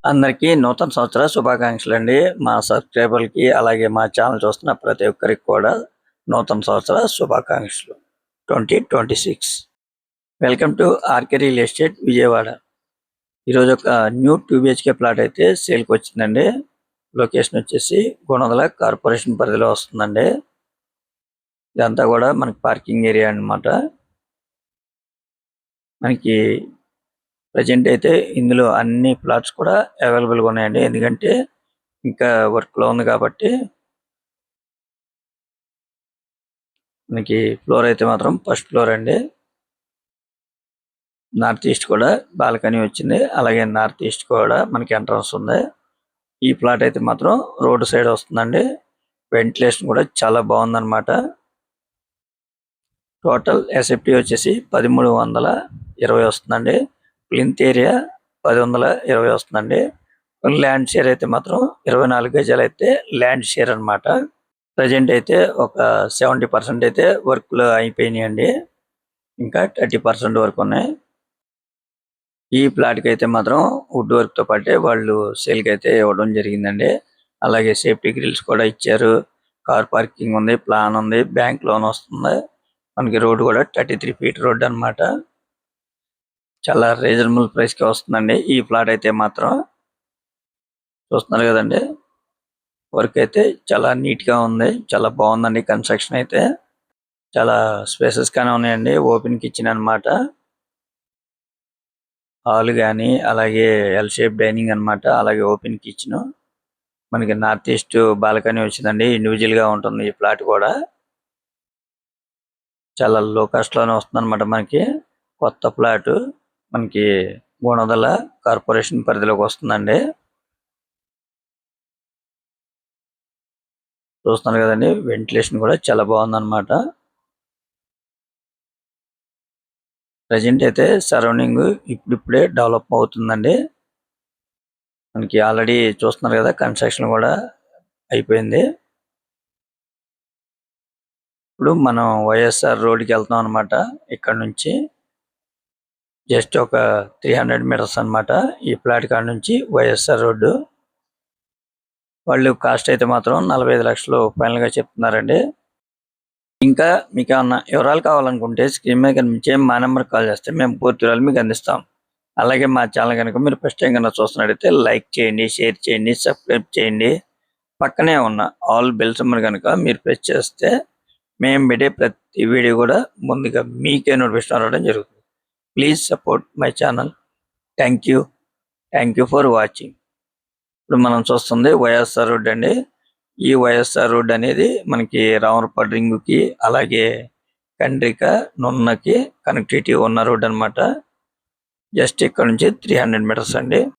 అందరికీ నూతన సంవత్సర శుభాకాంక్షలండి. మా సబ్‌స్క్రైబర్‌లకి అలాగే మా ఛానల్ చూస్తున్న ప్రతి ఒక్కరికి కూడా నూతన సంవత్సర శుభాకాంక్షలు. 2026 welcome to RK real estate Vijayawada. ఈరోజు ఒక న్యూ 2 బిహెచ్‌కే ప్లాట్ అయితే సేల్‌కి వచ్చిందండి. లొకేషన్ వచ్చేసి గుణదల కార్పొరేషన్ పరిధిలో వస్తుందండి. ఇదంతా కూడా మనకి పార్కింగ్ ఏరియా అన్నమాట. మనకి ప్రెజెంట్ అయితే ఇందులో అన్ని ప్లాట్స్ కూడా అవైలబుల్‌గా ఉన్నాయండి. ఎందుకంటే ఇంకా వర్క్‌లో ఉంది కాబట్టి మనకి ఫ్లోర్ అయితే మాత్రం ఫస్ట్ ఫ్లోర్ అండి. నార్త్ ఈస్ట్ కూడా బాల్కనీ వచ్చింది. అలాగే నార్త్ ఈస్ట్ కూడా మనకి ఎంట్రన్స్ ఉంది. ఈ ప్లాట్ అయితే మాత్రం రోడ్ సైడ్ వస్తుందండి. వెంటిలేషన్ కూడా చాలా బాగుందన్నమాట. టోటల్ ఎస్ఎఫ్టీ వచ్చేసి 1320 వస్తుందండి. ప్లింత్ ఏరియా 1020 వస్తుందండి. ల్యాండ్ షేర్ అయితే మాత్రం 24 గజాలు అయితే ల్యాండ్ షేర్ అన్నమాట. ప్రెజెంట్ అయితే ఒక 70% అయితే వర్క్‌లు అయిపోయినాయండి. ఇంకా 30% వరకు ఉన్నాయి. ఈ ప్లాట్‌కి అయితే మాత్రం వుడ్ వర్క్‌తో పాటే వాళ్ళు సేల్‌కి అయితే ఇవ్వడం జరిగిందండి. అలాగే సేఫ్టీ గ్రిల్స్ కూడా ఇచ్చారు. కార్ పార్కింగ్ ఉంది, ప్లాన్ ఉంది, బ్యాంక్ లోన్ వస్తుంది. మనకి రోడ్ కూడా 33 ఫీట్ రోడ్ అన్నమాట. చాలా రీజనబుల్ ప్రైస్‌కి వస్తుందండి. ఈ ప్లాట్ అయితే మాత్రం చూస్తున్నారు కదండీ. వర్క్ అయితే చాలా నీట్ గా ఉంది. చాలా బాగుందండి కన్స్ట్రక్షన్ అయితే. చాలా స్పేసెస్ గానే ఉన్నాయండి. ఓపెన్ కిచెన్ అన్నమాట. హాల్ గాని అలాగే ఎల్ షేప్ డైనింగ్ అన్నమాట. అలాగే ఓపెన్ కిచెన్. మనకి నార్త్ ఈస్ట్ బాల్కనీ వచ్చిందండి. ఇండివిడ్యువల్ గా ఉంటుంది ఈ ప్లాట్ కూడా. చాలా లో కాస్ట్ లోనే వస్తుందన్నమాట మనకి. కొత్త ప్లాట్ మనకి గుణదల కార్పొరేషన్ పరిధిలోకి వస్తుందండి. చూస్తున్నారు కదండి. వెంటిలేషన్ కూడా చాలా బాగుందన్నమాట. ప్రెజెంట్ అయితే సరౌండింగ్ ఇప్పుడిప్పుడే డెవలప్ అవుతుందండి. మనకి ఆల్రెడీ చూస్తున్నారు కదా, కన్స్ట్రక్షన్ కూడా అయిపోయింది. ఇప్పుడు మనం వైఎస్ఆర్ రోడ్డుకి వెళ్తున్నాం అనమాట. ఇక్కడ నుంచి జస్ట్ ఒక 300 మీటర్స్ అన్నమాట. ఈ ప్లాట్ కాడ నుంచి వైఎస్ఆర్ రోడ్డు. వాళ్ళు కాస్ట్ అయితే మాత్రం 45 లక్షలు ఫైనల్ గా చెప్తున్నారండి. ఇంకా మీకు ఏమన్నా వివరాలు కావాలనుకుంటే స్క్రీన్ మీద కనిపించే మా నెంబర్ కాల్ చేస్తే మేము పూర్తి వివరాలు మీకు అందిస్తాం. అలాగే మా ఛానల్ కనుక మీరు ఫస్ట్ టైం కనుక చూస్తున్నట్టయితే లైక్ చేయండి, షేర్ చేయండి, సబ్స్క్రైబ్ చేయండి. పక్కనే ఉన్న ఆల్ బెల్ సింబల్ కనుక మీరు ప్రెస్ చేస్తే మేము పెట్టే ప్రతి వీడియో కూడా ముందుగా మీకే నోటిఫికేషన్ రావడం జరుగుతుంది. Please support my channel. Thank you. Thank you for watching. ఇప్పుడు మనం చూస్తుంది వైఎస్ఆర్ రోడ్ అండి. ఈ వైఎస్ఆర్ రోడ్ అనేది మనకి రామరపాడు రింగుకి అలాగే కండ్రిక నున్నకి కనెక్టివిటీ ఉన్న రోడ్ అన్నమాట. జస్ట్ ఇక్కడ నుంచి 300 మీటర్స్ అండి.